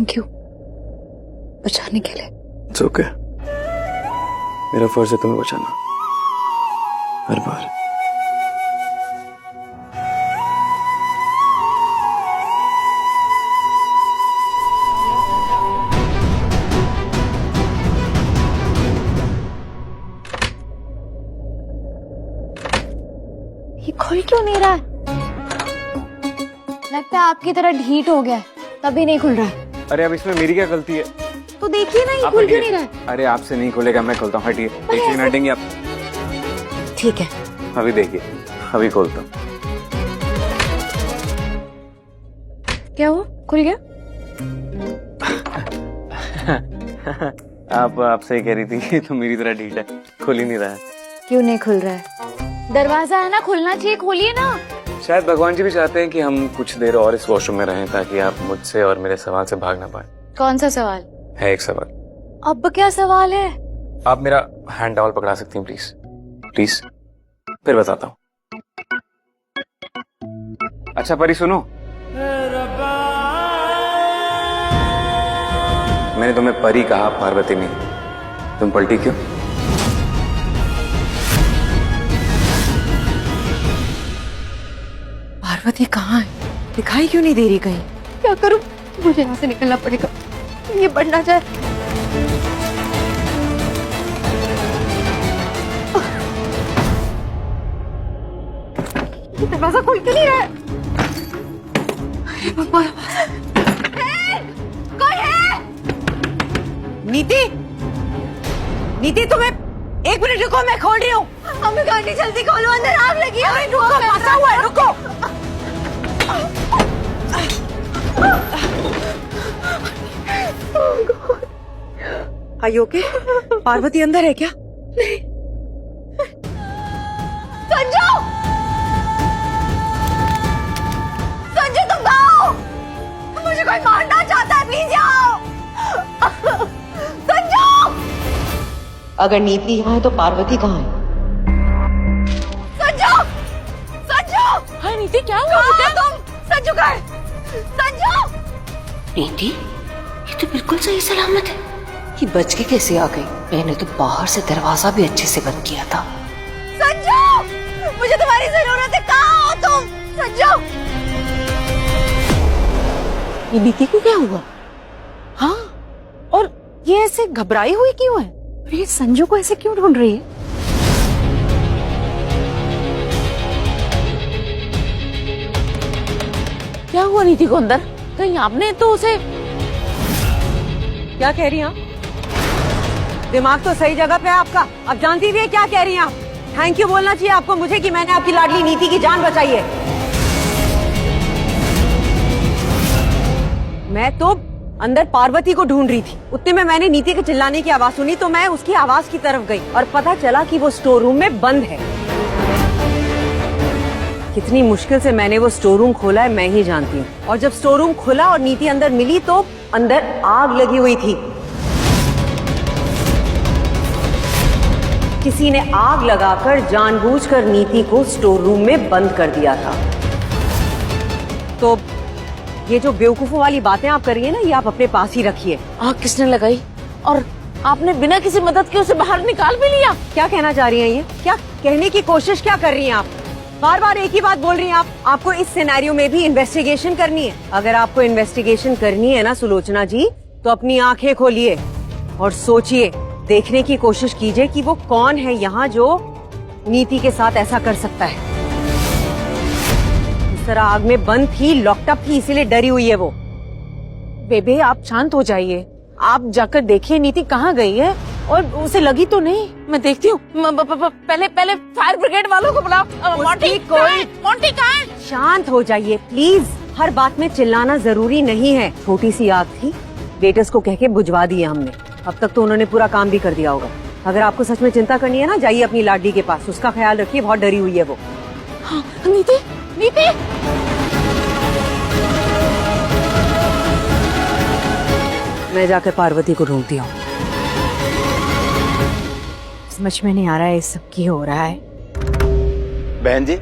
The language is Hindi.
थैंक यू बचाने के लिए। इट्स ओके, मेरा फर्ज है तुम्हें बचाना हर बार। ये खुल क्यों नहीं रहा है? लगता है आपकी तरह ढीठ हो गया है, तभी नहीं खुल रहा है। अरे अब इसमें मेरी क्या गलती है? तो देखिए ना, ये खुल क्यों नहीं रहा है? अरे आपसे नहीं खुलेगा, मैं खोलता हूँ, हटिए। एक सेकंड हटेंगे आप? ठीक है, अभी देखिए, अभी खोलता हूँ। क्या हुआ? खुल गया? आप सही कह रही थी, तो मेरी तरह ढीठ है, खुल ही नहीं रहा है। क्यों नहीं खुल रहा है? दरवाजा है ना, खुलना चाहिए, खोलिए ना। शायद भगवान जी भी चाहते हैं कि हम कुछ देर और इस वॉशरूम में रहें, ताकि आप मुझसे और मेरे सवाल से भाग ना पाए। कौन सा सवाल है? एक सवाल। अब क्या सवाल है? आप मेरा हैंड टॉवल पकड़ा सकती हैं प्लीज? प्लीज, फिर बताता हूँ। अच्छा परी सुनो, मैंने तुम्हें परी कहा, पार्वती नहीं। तुम पलटी क्यों? पार्वती कहाँ है? दिखाई क्यों नहीं दे रही कहीं? क्या करूं? मुझे यहाँ से निकलना पड़ेगा, ये बढ़ना जाए। दरवाजा खुल क्यों नहीं रहा है? भगवान, कोई है? नीति, नीति तुम्हें एक मिनट रुको, मैं खोल रही हूँ। हमें गाड़ी जल्दी खोलो, अंदर आग लगी है। अरे रुको, फंसा हुआ है, रुको। Are you okay? पार्वती अंदर है क्या? संजू, संजू तुम आओ, मुझे कोई मारना चाहता है, प्लीज आओ। संजू, अगर नीति यहाँ है तो पार्वती कहाँ है? संजू, संजू। हाँ नीति, क्या हुआ बेटा? तुम संजू का है? संजू। नीति, ये तो बिल्कुल सही सलामत है। ये बच के कैसे आ गई? मैंने तो बाहर से दरवाजा भी अच्छे से बंद किया था। संजू, मुझे तुम्हारी जरूरत है, कहाँ हो तुम? संजू। ये नीति को क्या हुआ? हाँ, और ये ऐसे घबराई हुई क्यों है? और ये संजू को ऐसे क्यों ढूंढ रही है? क्या हुआ नीति को अंदर? कहीं आपने तो उसे... क्या कह रही हैं आप? दिमाग तो सही जगह पे है आपका। अब जानती भी है क्या कह रही हैं आप? थैंक यू बोलना चाहिए आपको मुझे कि मैंने आपकी लाडली नीति की जान बचाई है। मैं तो अंदर पार्वती को ढूंढ रही थी, उतने में मैंने नीति के चिल्लाने की आवाज सुनी, तो मैं उसकी आवाज की तरफ गई और पता चला कि वो स्टोर रूम में बंद है। कितनी मुश्किल से मैंने वो स्टोर रूम खोला है मैं ही जानती हूँ। और जब स्टोर रूम खुला और नीति अंदर मिली तो अंदर आग लगी हुई थी। किसी ने आग लगाकर जानबूझकर नीति को स्टोर रूम में बंद कर दिया था। तो ये जो बेवकूफों वाली बातें आप कर रही है ना, ये आप अपने पास ही रखिए। आग किसने लगाई? और आपने बिना किसी मदद के उसे बाहर निकाल भी लिया? क्या कहना चाह रही हैं ये? क्या कहने की कोशिश क्या कर रही हैं आप? बार बार एक ही बात बोल रही हैं आप। आपको इस सिनेरियो में भी इन्वेस्टिगेशन करनी है। अगर आपको इन्वेस्टिगेशन करनी है ना सुलोचना जी, तो अपनी आंखें खोलिए और सोचिए, देखने की कोशिश कीजिए कि वो कौन है यहाँ जो नीति के साथ ऐसा कर सकता है। इस तरह आग में बंद थी, लॉकअप थी, इसीलिए डरी हुई है वो। बेबे आप शांत हो जाइए, आप जाकर देखिए नीति कहाँ गई है और उसे लगी तो नहीं। मैं देखती हूँ। पहले फायर ब्रिगेड वालों को बुलाओ। मोंटी कहाँ है? शांत हो जाइए प्लीज। हर बात में चिल्लाना जरूरी नहीं है। छोटी सी आग थी, वेटर्स को कह के बुझवा दी है हमने। अब तक तो उन्होंने पूरा काम भी कर दिया होगा। अगर आपको सच में चिंता करनी है ना, जाइए अपनी लाडली के पास, उसका ख्याल रखिए, बहुत डरी हुई है वो। हाँ, नीति नीति। मैं जाकर पार्वती को ढूंढती हूँ। समझ में नहीं आ रहा है सब क्या हो रहा है। बहन जी,